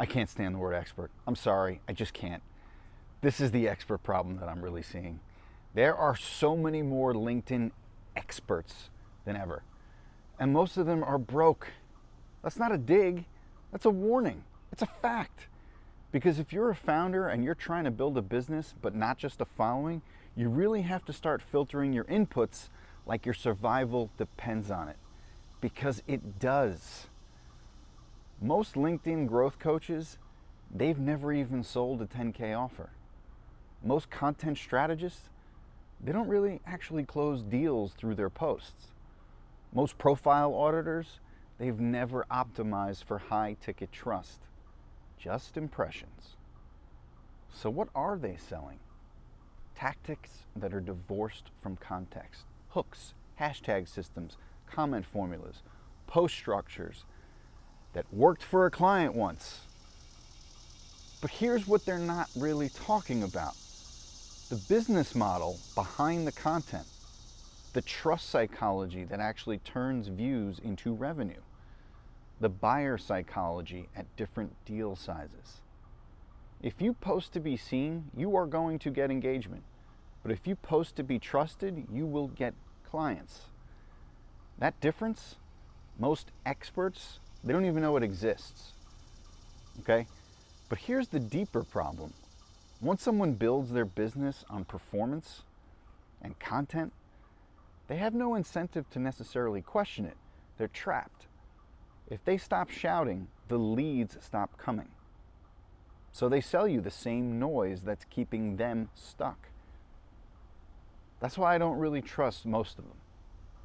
I can't stand the word expert. I'm sorry, I just can't. This is the expert problem that I'm really seeing. There are so many more LinkedIn experts than ever, and most of them are broke. That's not a dig, that's a warning. It's a fact. Because if you're a founder and you're trying to build a business but not just a following, you really have to start filtering your inputs like your survival depends on it. Because it does. Most LinkedIn growth coaches, they've never even sold a 10K offer. Most content strategists, they don't really actually close deals through their posts. Most profile auditors, they've never optimized for high ticket trust. Just impressions. So what are they selling? Tactics that are divorced from context. Hooks, hashtag systems, comment formulas, post structures that worked for a client once. But here's what they're not really talking about. The business model behind the content. The trust psychology that actually turns views into revenue. The buyer psychology at different deal sizes. If you post to be seen, you are going to get engagement. But if you post to be trusted, you will get clients. That difference, most experts, they don't even know it exists. Okay? But here's the deeper problem. Once someone builds their business on performance and content, they have no incentive to necessarily question it. They're trapped. If they stop shouting, the leads stop coming. So they sell you the same noise that's keeping them stuck. That's why I don't really trust most of them,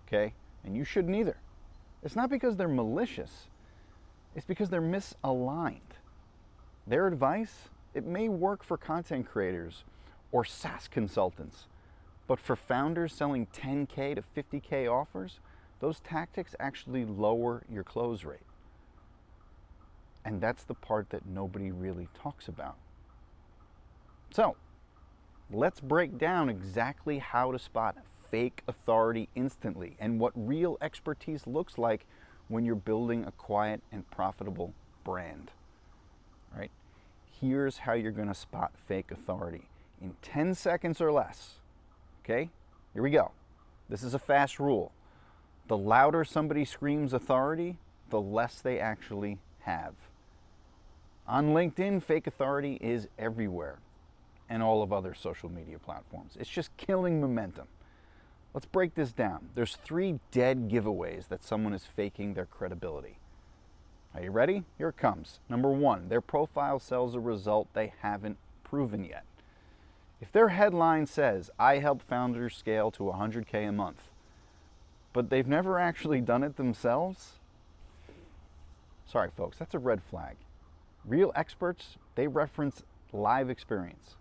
okay? And you shouldn't either. It's not because they're malicious, it's because they're misaligned. Their advice, it may work for content creators or SaaS consultants, but for founders selling 10K to 50K offers, those tactics actually lower your close rate. And that's the part that nobody really talks about. So, let's break down exactly how to spot fake authority instantly and what real expertise looks like when you're building a quiet and profitable brand. All right? Here's how you're going to spot fake authority in 10 seconds or less. Okay? Here we go. This is a fast rule. The louder somebody screams authority, the less they actually have. On LinkedIn, fake authority is everywhere, and all of other social media platforms. It's just killing momentum. Let's break this down. There's 3 dead giveaways that someone is faking their credibility. Are you ready? Here it comes. Number 1, their profile sells a result they haven't proven yet. If their headline says, I help founders scale to 100K a month, but they've never actually done it themselves, sorry folks, that's a red flag. Real experts, they reference live experience.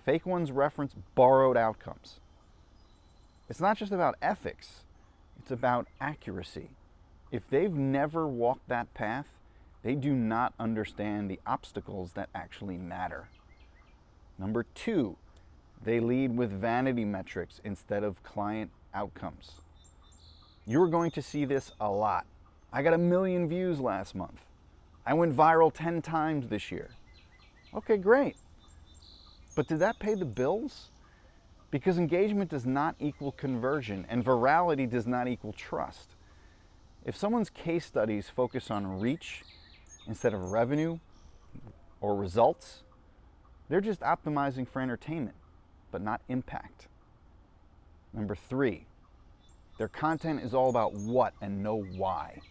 Fake ones reference borrowed outcomes. It's not just about ethics, it's about accuracy. If they've never walked that path, they do not understand the obstacles that actually matter. Number 2, they lead with vanity metrics instead of client outcomes. You're going to see this a lot. I got 1 million views last month. I went viral 10 times this year. Okay, great. But did that pay the bills? Because engagement does not equal conversion, and virality does not equal trust. If someone's case studies focus on reach instead of revenue or results, they're just optimizing for entertainment, but not impact. Number 3, their content is all about what and no why.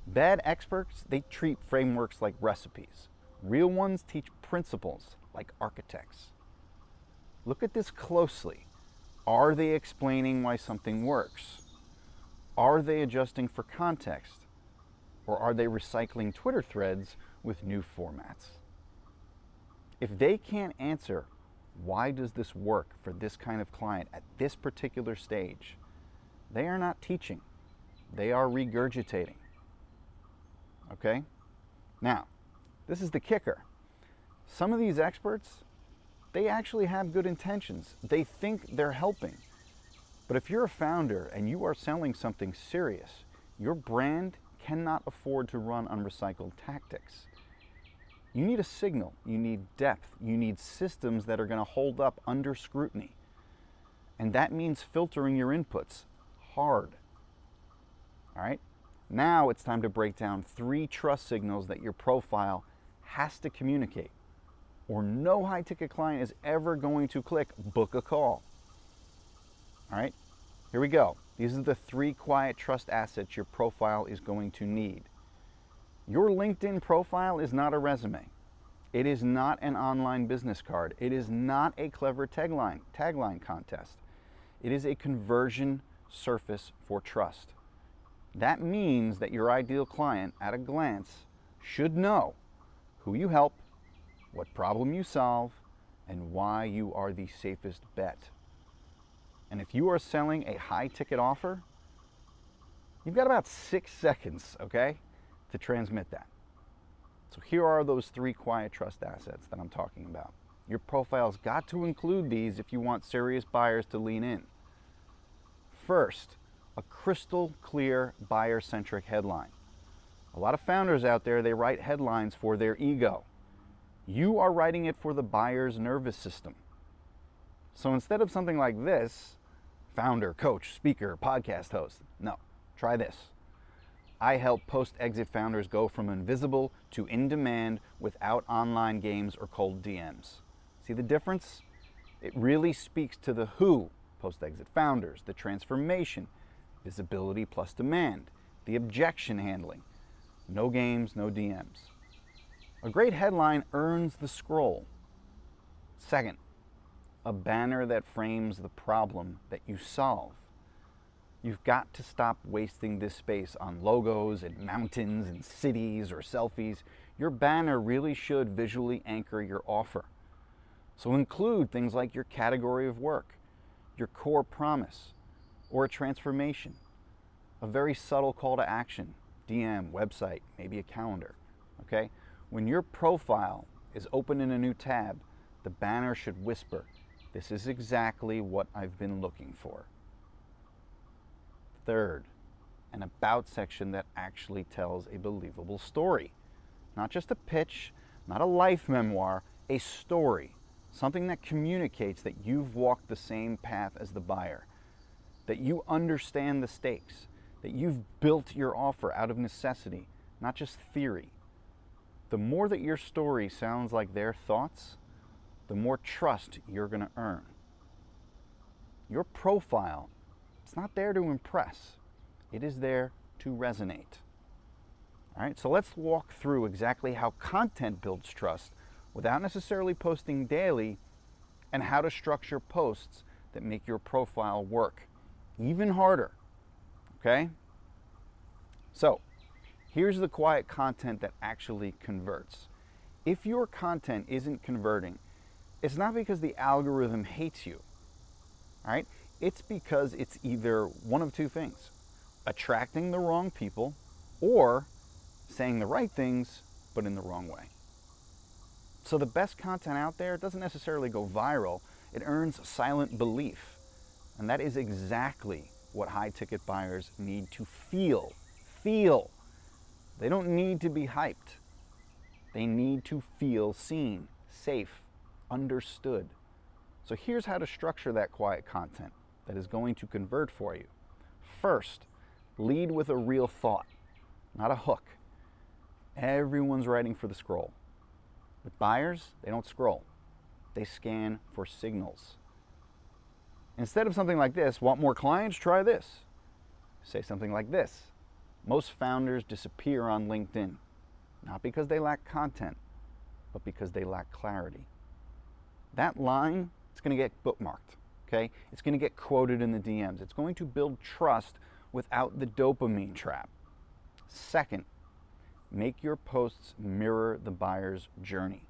Bad experts, they treat frameworks like recipes. Real ones teach principles like architects. Look at this closely. Are they explaining why something works? Are they adjusting for context? Or are they recycling Twitter threads with new formats? If they can't answer, why does this work for this kind of client at this particular stage, they are not teaching. They are regurgitating. Okay? Now, this is the kicker. Some of these experts, they actually have good intentions. They think they're helping. But if you're a founder and you are selling something serious, your brand cannot afford to run on recycled tactics. You need a signal, you need depth, you need systems that are going to hold up under scrutiny. And that means filtering your inputs hard. All right? Now it's time to break down 3 trust signals that your profile has to communicate, or no high-ticket client is ever going to click book a call. All right? Here we go. These are the 3 quiet trust assets your profile is going to need. Your LinkedIn profile is not a resume. It is not an online business card. It is not a clever tagline contest. It is a conversion surface for trust. That means that your ideal client, at a glance, should know who you help, what problem you solve, and why you are the safest bet. And if you are selling a high-ticket offer, you've got about 6 seconds, okay, to transmit that. So here are those 3 quiet trust assets that I'm talking about. Your profile's got to include these if you want serious buyers to lean in. First, a crystal clear buyer-centric headline. A lot of founders out there, they write headlines for their ego. You are writing it for the buyer's nervous system. So instead of something like this, founder, coach, speaker, podcast host, no, try this. I help post-exit founders go from invisible to in demand without online games or cold DMs. See the difference? It really speaks to the who, post-exit founders, the transformation, visibility plus demand, the objection handling. No games, no DMs. A great headline earns the scroll. Second, a banner that frames the problem that you solve. You've got to stop wasting this space on logos and mountains and cities or selfies. Your banner really should visually anchor your offer. So include things like your category of work, your core promise, or a transformation. A very subtle call to action, DM, website, maybe a calendar, okay? When your profile is open in a new tab, the banner should whisper, "This is exactly what I've been looking for." Third, an about section that actually tells a believable story. Not just a pitch, not a life memoir, a story. Something that communicates that you've walked the same path as the buyer, that you understand the stakes, that you've built your offer out of necessity, not just theory. The more that your story sounds like their thoughts, the more trust you're going to earn. Your profile, it's not there to impress. It is there to resonate. All right, so let's walk through exactly how content builds trust without necessarily posting daily, and how to structure posts that make your profile work even harder, okay? So, here's the quiet content that actually converts. If your content isn't converting, it's not because the algorithm hates you, all right? It's because it's either one of 2 things: attracting the wrong people, or saying the right things, but in the wrong way. So the best content out there doesn't necessarily go viral. It earns silent belief. And that is exactly what high-ticket buyers need to feel. Feel. They don't need to be hyped. They need to feel seen, safe, understood. So here's how to structure that quiet content that is going to convert for you. First, lead with a real thought, not a hook. Everyone's writing for the scroll. With buyers, they don't scroll. They scan for signals. Instead of something like this, want more clients? Try this. Say something like this: most founders disappear on LinkedIn, not because they lack content, but because they lack clarity. That line, it's going to get bookmarked, okay? It's going to get quoted in the DMs. It's going to build trust without the dopamine trap. Second, make your posts mirror the buyer's journey.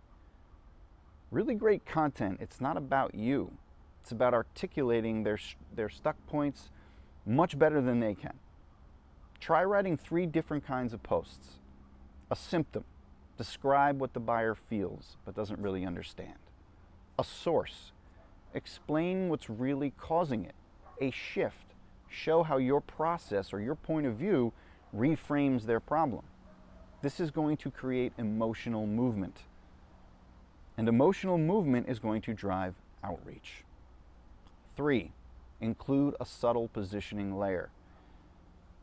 Really great content, it's not about you. It's about articulating their stuck points much better than they can. Try writing 3 different kinds of posts. A symptom, describe what the buyer feels but doesn't really understand. A source, explain what's really causing it. A shift, show how your process or your point of view reframes their problem. This is going to create emotional movement. And emotional movement is going to drive outreach. 3, include a subtle positioning layer.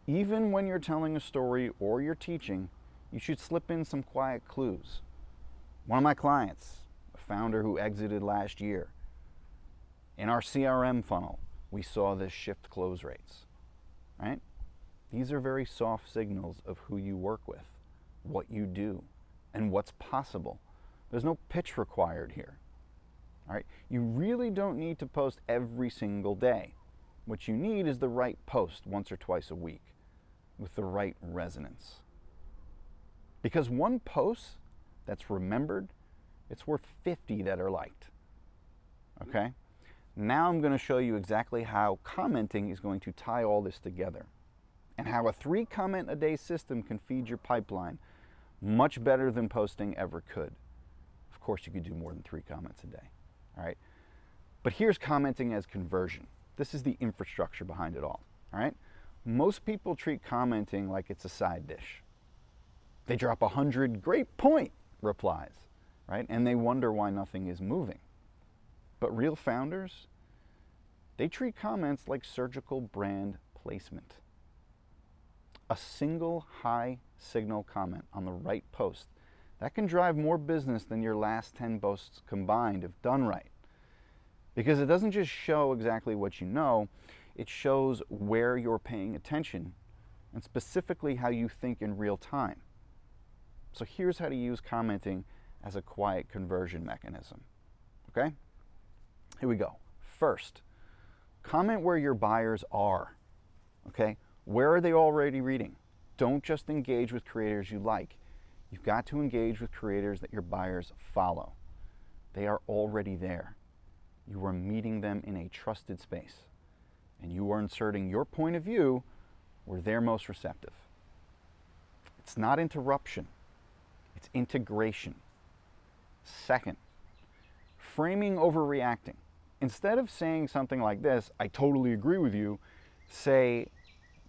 Even when you're telling a story or you're teaching, you should slip in some quiet clues. One of my clients, a founder who exited last year, in our CRM funnel, we saw this shift close rates, right? These are very soft signals of who you work with, what you do, and what's possible. There's no pitch required here, all right? You really don't need to post every single day. What you need is the right post once or twice a week with the right resonance. Because one post that's remembered, it's worth 50 that are liked, okay? Now I'm going to show you exactly how commenting is going to tie all this together and how a 3 comment a day system can feed your pipeline much better than posting ever could. Of course, you could do more than 3 comments a day, all right? But here's commenting as conversion. This is the infrastructure behind it all right? Most people treat commenting like it's a side dish. They drop 100 great point replies, right? And they wonder why nothing is moving. But real founders, they treat comments like surgical brand placement. A single high signal comment on the right post, that can drive more business than your last 10 posts combined if done right. Because it doesn't just show exactly what you know, it shows where you're paying attention and specifically how you think in real time. So here's how to use commenting as a quiet conversion mechanism, okay? Here we go. First, comment where your buyers are, okay? Where are they already reading? Don't just engage with creators you like. You've got to engage with creators that your buyers follow. They are already there. You are meeting them in a trusted space, and you are inserting your point of view where they're most receptive. It's not interruption, it's integration. Second, framing over reacting. Instead of saying something like this, I totally agree with you, say,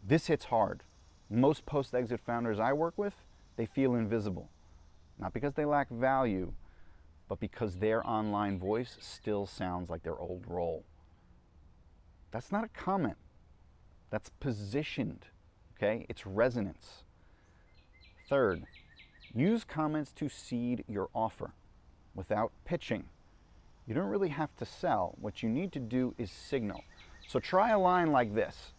this hits hard. Most post-exit founders I work with, they feel invisible. Not because they lack value, but because their online voice still sounds like their old role. That's not a comment. That's positioned, okay? It's resonance. Third, use comments to seed your offer without pitching. You don't really have to sell. What you need to do is signal. So try a line like this.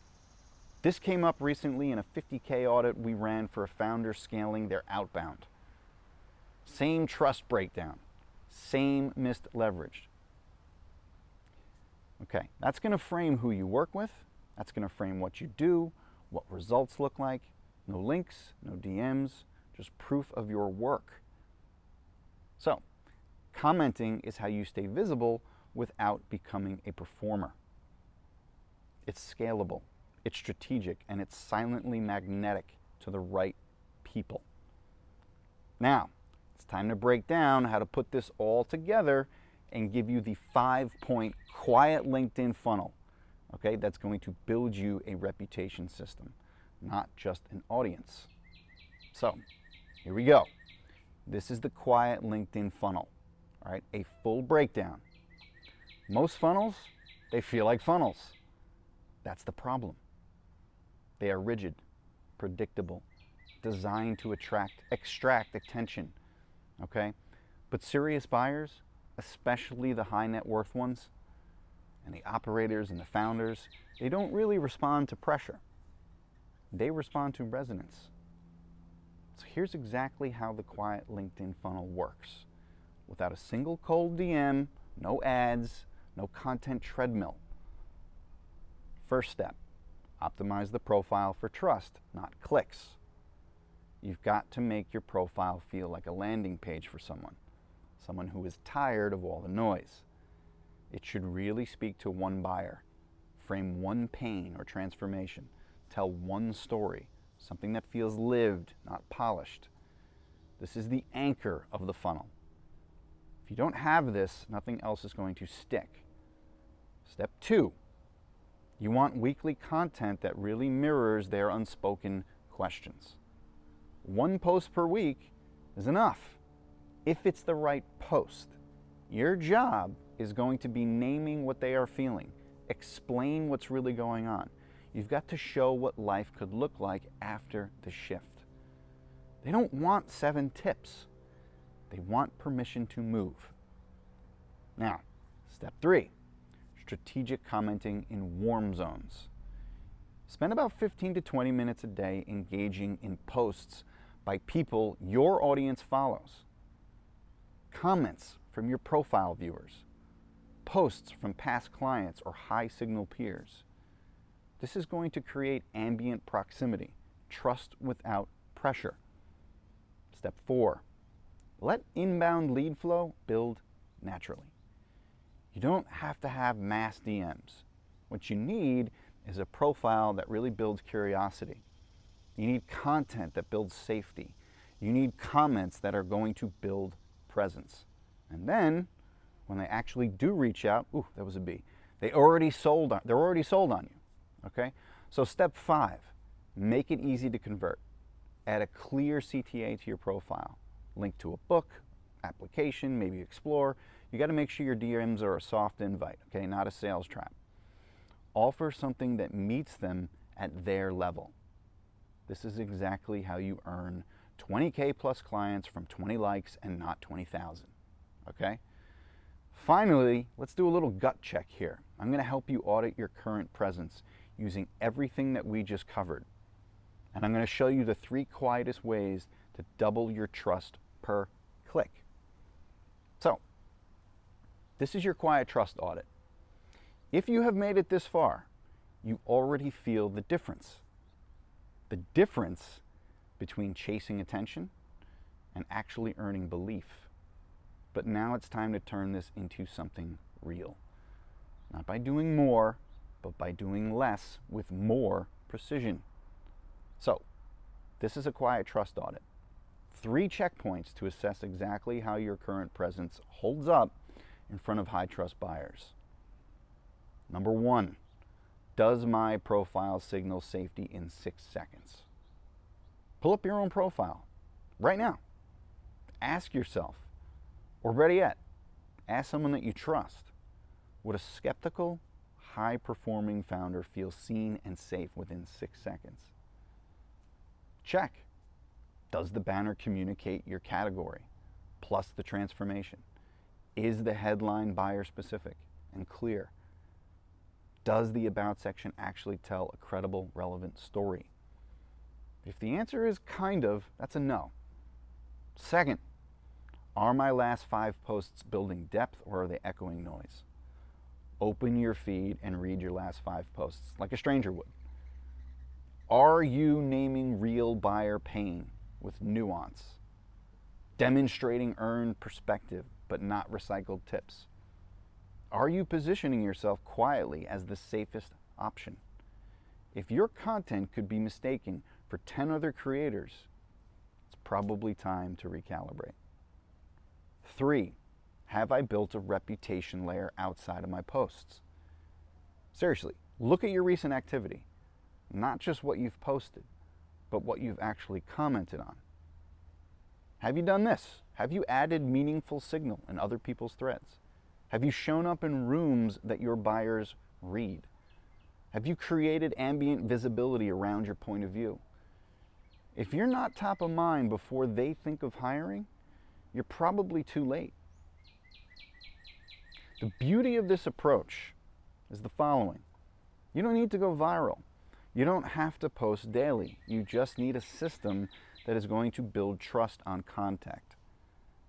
This came up recently in a 50K audit we ran for a founder scaling their outbound. Same trust breakdown, same missed leverage. Okay, that's going to frame who you work with. That's going to frame what you do, what results look like. No links, no DMs, just proof of your work. So, commenting is how you stay visible without becoming a performer. It's scalable, it's strategic, and it's silently magnetic to the right people. Now, it's time to break down how to put this all together and give you the 5-point quiet LinkedIn funnel, okay, that's going to build you a reputation system, not just an audience. So, here we go. This is the quiet LinkedIn funnel, all right, a full breakdown. Most funnels, they feel like funnels. That's the problem. They are rigid, predictable, designed to extract attention, okay? But serious buyers, especially the high net worth ones, and the operators and the founders, they don't really respond to pressure. They respond to resonance. So here's exactly how the quiet LinkedIn funnel works. Without a single cold DM, no ads, no content treadmill. First step, optimize the profile for trust, not clicks. You've got to make your profile feel like a landing page for someone who is tired of all the noise. It should really speak to one buyer, frame one pain or transformation, tell one story, something that feels lived, not polished. This is the anchor of the funnel. If you don't have this, nothing else is going to stick. Step 2, you want weekly content that really mirrors their unspoken questions. 1 post per week is enough if it's the right post. Your job is going to be naming what they are feeling, explain what's really going on. You've got to show what life could look like after the shift. They don't want 7 tips. They want permission to move. Now, step 3, strategic commenting in warm zones. Spend about 15 to 20 minutes a day engaging in posts by people your audience follows. Comments from your profile viewers. Posts from past clients or high signal peers. This is going to create ambient proximity, trust without pressure. Step 4, let inbound lead flow build naturally. You don't have to have mass DMs. What you need is a profile that really builds curiosity. You need content that builds safety. You need comments that are going to build presence. And then, when they actually do reach out, ooh, that was a B. They're already sold on you, okay? So step 5, make it easy to convert. Add a clear CTA to your profile. Link to a book, application, maybe explore. You gotta make sure your DMs are a soft invite, okay, not a sales trap. Offer something that meets them at their level. This is exactly how you earn 20K plus clients from 20 likes and not 20,000, okay? Finally, let's do a little gut check here. I'm gonna help you audit your current presence using everything that we just covered. And I'm gonna show you the 3 quietest ways to double your trust per click. So, this is your quiet trust audit. If you have made it this far, you already feel the difference. The difference between chasing attention and actually earning belief. But now it's time to turn this into something real. Not by doing more, but by doing less with more precision. So, this is a quiet trust audit. 3 checkpoints to assess exactly how your current presence holds up in front of high trust buyers. Number 1, does my profile signal safety in 6 seconds? Pull up your own profile right now. Ask yourself, or better yet, ask someone that you trust, would a skeptical, high-performing founder feel seen and safe within 6 seconds? Check. Does the banner communicate your category, plus the transformation? Is the headline buyer specific and clear? Does the About section actually tell a credible, relevant story? If the answer is kind of, that's a no. Second, are my last 5 posts building depth or are they echoing noise? Open your feed and read your last 5 posts like a stranger would. Are you naming real buyer pain with nuance? Demonstrating earned perspective but not recycled tips? Are you positioning yourself quietly as the safest option? If your content could be mistaken for 10 other creators, it's probably time to recalibrate. 3, have I built a reputation layer outside of my posts? Seriously, look at your recent activity. Not just what you've posted, but what you've actually commented on. Have you done this? Have you added meaningful signal in other people's threads? Have you shown up in rooms that your buyers read? Have you created ambient visibility around your point of view? If you're not top of mind before they think of hiring, you're probably too late. The beauty of this approach is the following. You don't need to go viral. You don't have to post daily. You just need a system that is going to build trust on contact.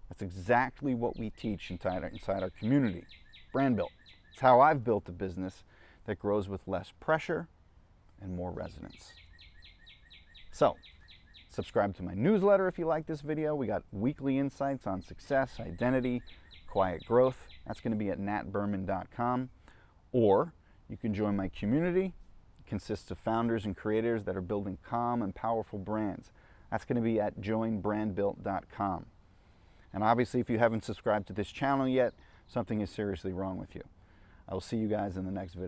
That's exactly what we teach inside our community, Brand Built. It's how I've built a business that grows with less pressure and more resonance. So, subscribe to my newsletter if you like this video. We got weekly insights on success, identity, quiet growth. That's going to be at natberman.com. Or you can join my community. It consists of founders and creators that are building calm and powerful brands. That's going to be at joinbrandbuilt.com. And obviously, if you haven't subscribed to this channel yet, something is seriously wrong with you. I will see you guys in the next video.